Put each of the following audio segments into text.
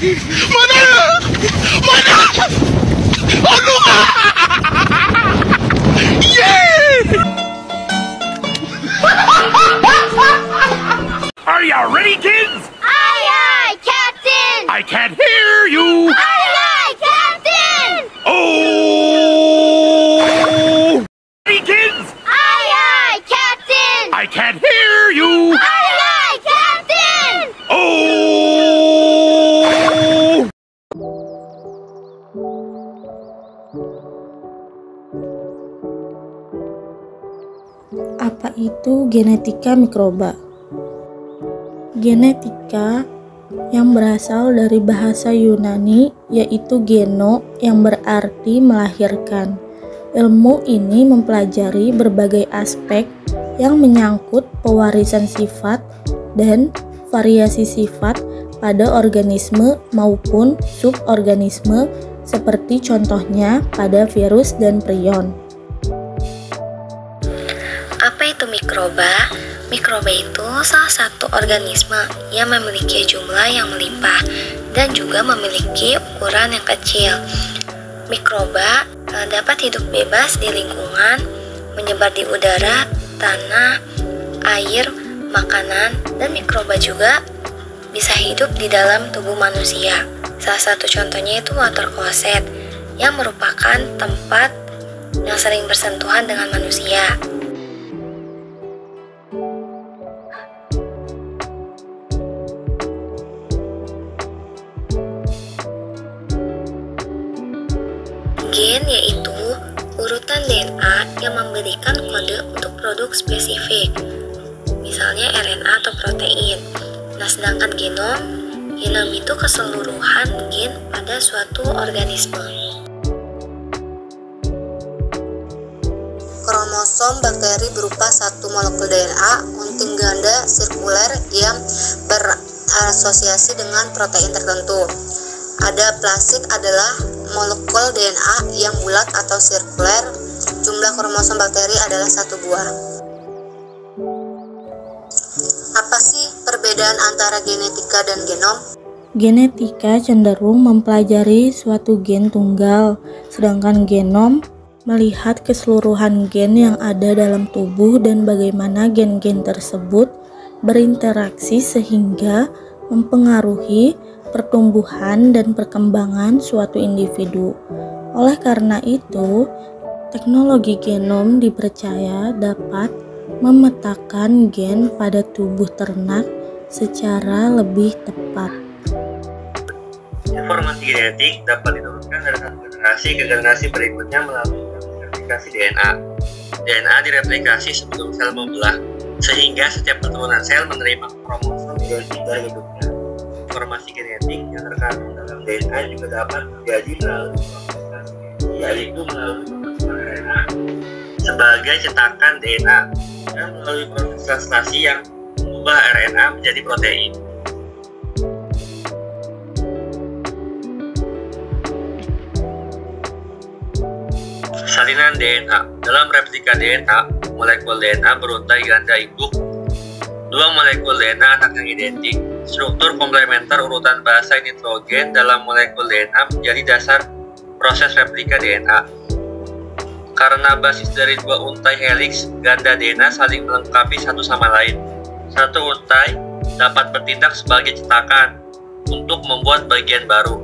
Mana? Mana? Aduh! Yeah! Are you ready, kids? Aye, aye, Captain! I can't hear you! Aye, aye, Captain! Oh! Ready, kids? Aye, aye, Captain! I can't hear you! Aye, aye, Captain! Oh! Apa itu genetika mikroba? Genetika yang berasal dari bahasa Yunani yaitu geno yang berarti melahirkan. Ilmu ini mempelajari berbagai aspek yang menyangkut pewarisan sifat dan variasi sifat pada organisme maupun suborganisme seperti contohnya pada virus dan prion. Apa itu mikroba? Mikroba itu salah satu organisme yang memiliki jumlah yang melimpah dan juga memiliki ukuran yang kecil. Mikroba dapat hidup bebas di lingkungan, menyebar di udara, tanah, air, makanan, dan mikroba juga bisa hidup di dalam tubuh manusia. Salah satu contohnya itu water closet yang merupakan tempat yang sering bersentuhan dengan manusia. Gen yaitu urutan DNA yang memberikan kode untuk produk spesifik, misalnya RNA atau protein. Nah, sedangkan genom itu keseluruhan gen pada suatu organisme. Kromosom bakteri berupa satu molekul DNA unting ganda sirkuler yang berasosiasi dengan protein tertentu. Ada plasmid adalah molekul DNA yang bulat atau sirkuler. Jumlah kromosom bakteri adalah 1 buah. Apa sih perbedaan antara genetika dan genom? Genetika cenderung mempelajari suatu gen tunggal, sedangkan genom melihat keseluruhan gen yang ada dalam tubuh dan bagaimana gen-gen tersebut berinteraksi sehingga mempengaruhi pertumbuhan dan perkembangan suatu individu. Oleh karena itu, teknologi genom dipercaya dapat memetakan gen pada tubuh ternak secara lebih tepat. Informasi genetik dapat diturunkan dari satu generasi ke generasi berikutnya melalui replikasi DNA. DNA direplikasi sebelum sel membelah, sehingga setiap keturunan sel menerima kromosom identik dari induknya. Informasi genetik yang terkandung dalam DNA juga dapat terjadi melalui proses yaitu melalui pembentukan RNA sebagai cetakan DNA dan melalui proses translasi yang mengubah RNA menjadi protein. Salinan DNA. Dalam replika DNA, molekul DNA beruntai ganda induk. Dua molekul DNA anak yang identik. Struktur komplementer urutan basa nitrogen dalam molekul DNA menjadi dasar proses replika DNA. Karena basis dari dua untai helix ganda DNA saling melengkapi satu sama lain. Satu untai dapat bertindak sebagai cetakan untuk membuat bagian baru.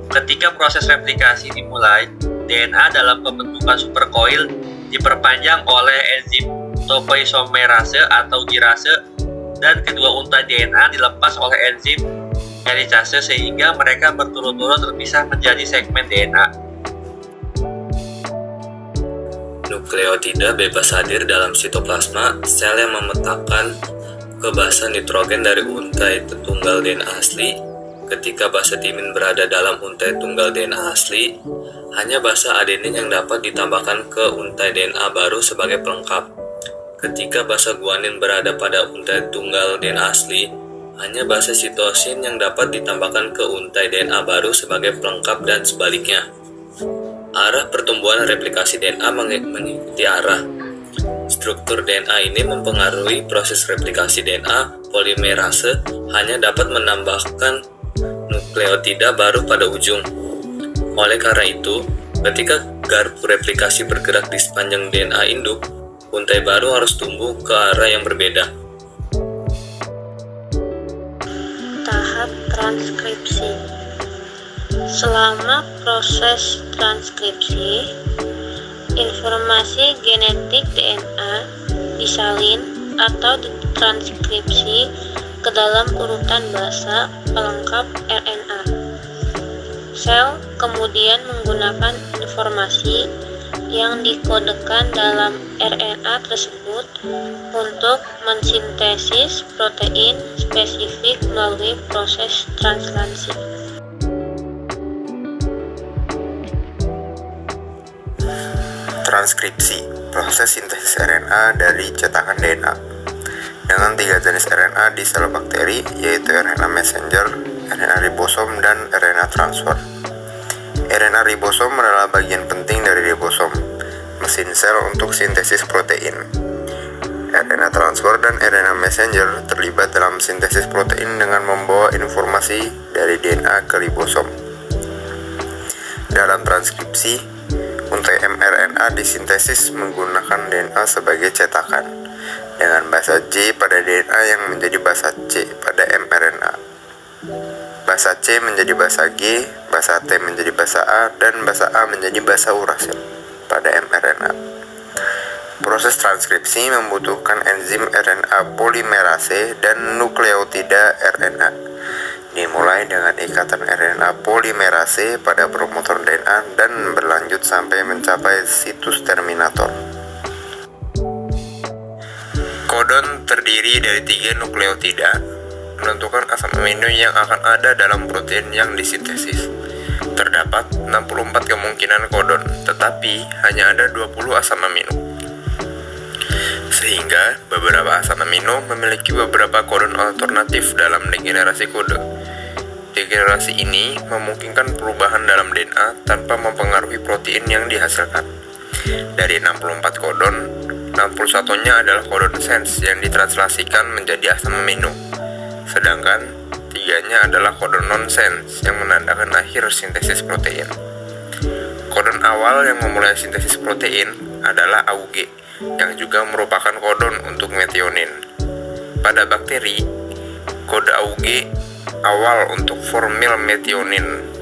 Ketika proses replikasi dimulai, DNA dalam pembentukan superkoil diperpanjang oleh enzim topoisomerase atau girase dan kedua untai DNA dilepas oleh enzim helicase sehingga mereka berturut-turut terpisah menjadi segmen DNA. Nukleotida bebas hadir dalam sitoplasma sel yang memetakan kebasan nitrogen dari untai tunggal DNA asli. Ketika basa timin berada dalam untai tunggal DNA asli, hanya basa adenin yang dapat ditambahkan ke untai DNA baru sebagai pelengkap. Ketika basa guanin berada pada untai tunggal DNA asli, hanya basa sitosin yang dapat ditambahkan ke untai DNA baru sebagai pelengkap dan sebaliknya. Arah pertumbuhan replikasi DNA mengikuti arah. Struktur DNA ini mempengaruhi proses replikasi DNA. Polimerase hanya dapat menambahkan nukleotida baru pada ujung. Oleh karena itu, ketika garpu replikasi bergerak di sepanjang DNA induk, untai baru harus tumbuh ke arah yang berbeda. Tahap transkripsi. Selama proses transkripsi, informasi genetik DNA disalin atau ditranskripsi ke dalam urutan basa pelengkap RNA. Sel kemudian menggunakan informasi yang dikodekan dalam RNA tersebut untuk mensintesis protein spesifik melalui proses translasi. Transkripsi, proses sintesis RNA dari cetakan DNA. Dengan 3 jenis RNA di sel bakteri, yaitu RNA messenger, RNA ribosom, dan RNA transfer. RNA ribosom adalah bagian penting dari ribosom, mesin sel untuk sintesis protein. RNA transfer dan RNA messenger terlibat dalam sintesis protein dengan membawa informasi dari DNA ke ribosom. Dalam transkripsi, untai mRNA disintesis menggunakan DNA sebagai cetakan, dengan basa J pada DNA yang menjadi basa C pada mRNA. Basa C menjadi basa G, basa T menjadi basa A, dan basa A menjadi basa urasil pada mRNA. Proses transkripsi membutuhkan enzim RNA polimerase dan nukleotida RNA. Dimulai dengan ikatan RNA polimerase pada promotor DNA dan berlanjut sampai mencapai situs terminator. Kodon terdiri dari 3 nukleotida, menentukan asam amino yang akan ada dalam protein yang disintesis. Terdapat 64 kemungkinan kodon, tetapi hanya ada 20 asam amino. Sehingga beberapa asam amino memiliki beberapa kodon alternatif dalam degenerasi kode. Degenerasi ini memungkinkan perubahan dalam DNA tanpa mempengaruhi protein yang dihasilkan. Dari 64 kodon, 61-nya adalah kodon sense yang ditranslasikan menjadi asam amino, sedangkan 3-nya adalah kodon non-sense yang menandakan akhir sintesis protein. Kodon awal yang memulai sintesis protein adalah AUG, yang juga merupakan kodon untuk metionin. Pada bakteri, kode AUG awal untuk formil metionin.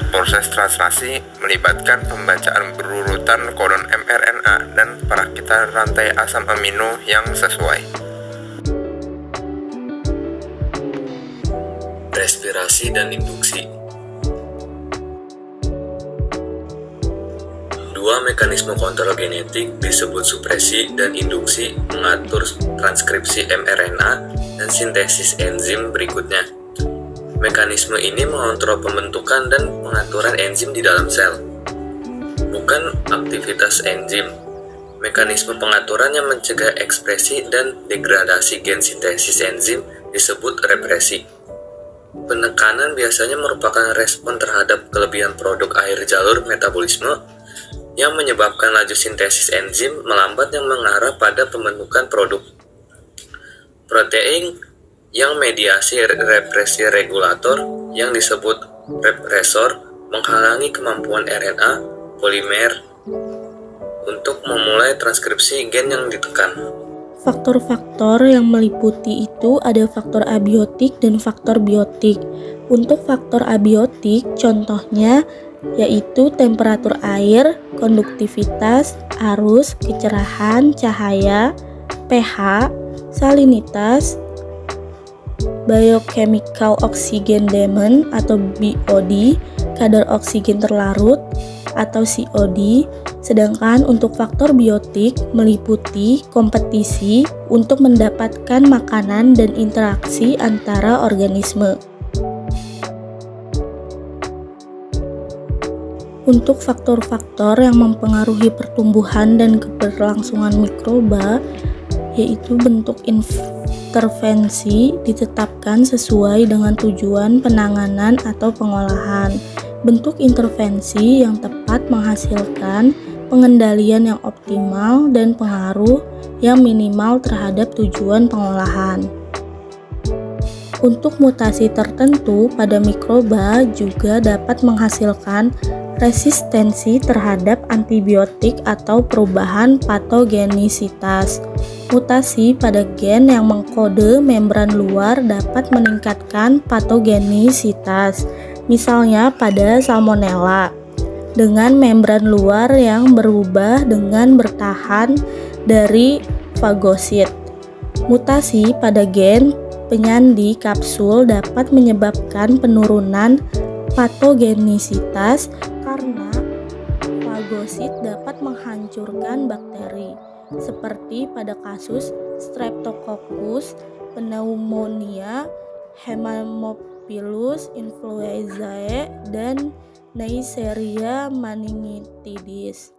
Proses translasi melibatkan pembacaan berurutan kodon mRNA dan perakitan rantai asam amino yang sesuai. Respirasi dan induksi. Dua mekanisme kontrol genetik disebut supresi dan induksi mengatur transkripsi mRNA dan sintesis enzim berikutnya. Mekanisme ini mengontrol pembentukan dan pengaturan enzim di dalam sel, bukan aktivitas enzim. Mekanisme pengaturan yang mencegah ekspresi dan degradasi gen sintesis enzim disebut represi. Penekanan biasanya merupakan respon terhadap kelebihan produk akhir jalur metabolisme yang menyebabkan laju sintesis enzim melambat yang mengarah pada pembentukan produk. Protein yang mediasi represi regulator yang disebut represor menghalangi kemampuan RNA polimer untuk memulai transkripsi gen yang ditekan. Faktor-faktor yang meliputi itu ada faktor abiotik dan faktor biotik. Untuk faktor abiotik, contohnya yaitu temperatur air, konduktivitas, arus, kecerahan, cahaya, pH, salinitas, biochemical oxygen demand atau BOD, kadar oksigen terlarut atau COD. Sedangkan untuk faktor biotik meliputi kompetisi untuk mendapatkan makanan dan interaksi antara organisme. Untuk faktor-faktor yang mempengaruhi pertumbuhan dan keberlangsungan mikroba, yaitu bentuk intervensi ditetapkan sesuai dengan tujuan penanganan atau pengolahan. Bentuk intervensi yang tepat menghasilkan pengendalian yang optimal dan pengaruh yang minimal terhadap tujuan pengolahan. Untuk mutasi tertentu pada mikroba juga dapat menghasilkan resistensi terhadap antibiotik atau perubahan patogenisitas. Mutasi pada gen yang mengkode membran luar dapat meningkatkan patogenisitas, misalnya pada Salmonella, dengan membran luar yang berubah dengan bertahan dari fagosit. Mutasi pada gen penyandi kapsul dapat menyebabkan penurunan patogenisitas karena fagosit dapat menghancurkan bakteri, seperti pada kasus Streptococcus pneumonia, Haemophilus influenzae, dan Neisseria meningitidis.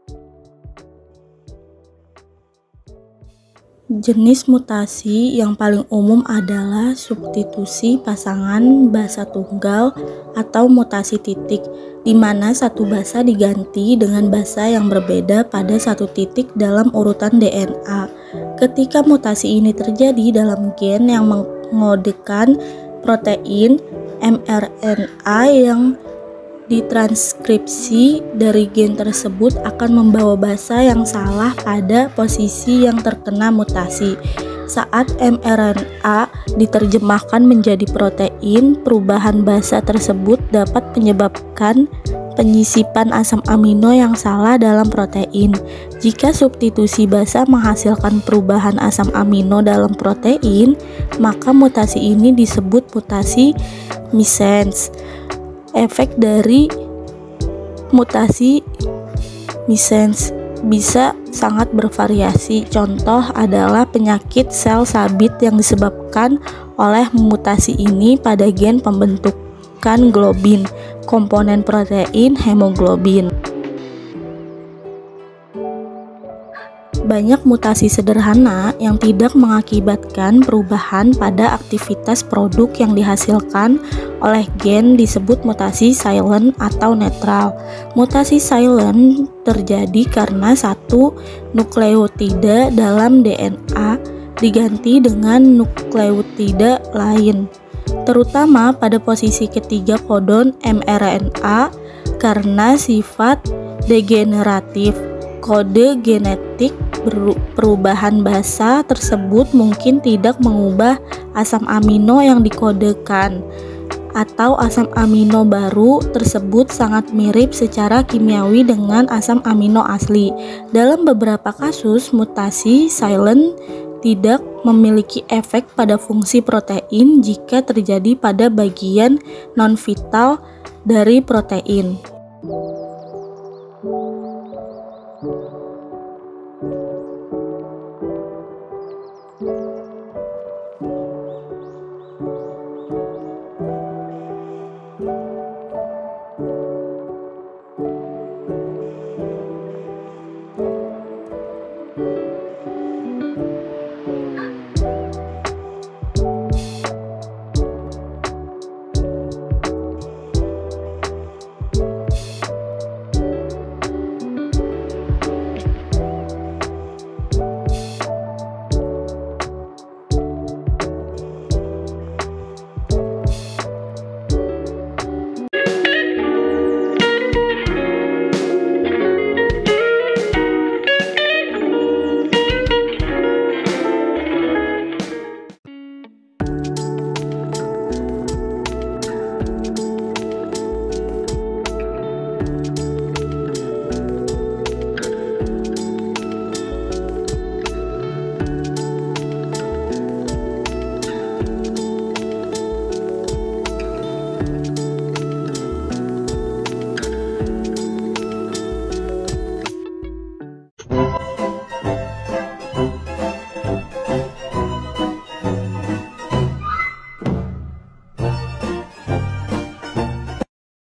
Jenis mutasi yang paling umum adalah substitusi pasangan basa tunggal atau mutasi titik, di mana satu basa diganti dengan basa yang berbeda pada satu titik dalam urutan DNA. Ketika mutasi ini terjadi dalam gen yang mengodekan protein mRNA yang ditranskripsi dari gen tersebut akan membawa basa yang salah pada posisi yang terkena mutasi. Saat mRNA diterjemahkan menjadi protein, perubahan basa tersebut dapat menyebabkan penyisipan asam amino yang salah dalam protein. Jika substitusi basa menghasilkan perubahan asam amino dalam protein, maka mutasi ini disebut mutasi missense. Efek dari mutasi missense bisa sangat bervariasi. Contoh adalah penyakit sel sabit yang disebabkan oleh mutasi ini pada gen pembentukan globin, komponen protein hemoglobin. Banyak mutasi sederhana yang tidak mengakibatkan perubahan pada aktivitas produk yang dihasilkan oleh gen disebut mutasi silent atau netral. Mutasi silent terjadi karena satu nukleotida dalam DNA diganti dengan nukleotida lain, terutama pada posisi ketiga kodon mRNA karena sifat degeneratif. Kode genetik perubahan basa tersebut mungkin tidak mengubah asam amino yang dikodekan, atau asam amino baru tersebut sangat mirip secara kimiawi dengan asam amino asli. Dalam beberapa kasus, mutasi silent tidak memiliki efek pada fungsi protein jika terjadi pada bagian non-vital dari protein.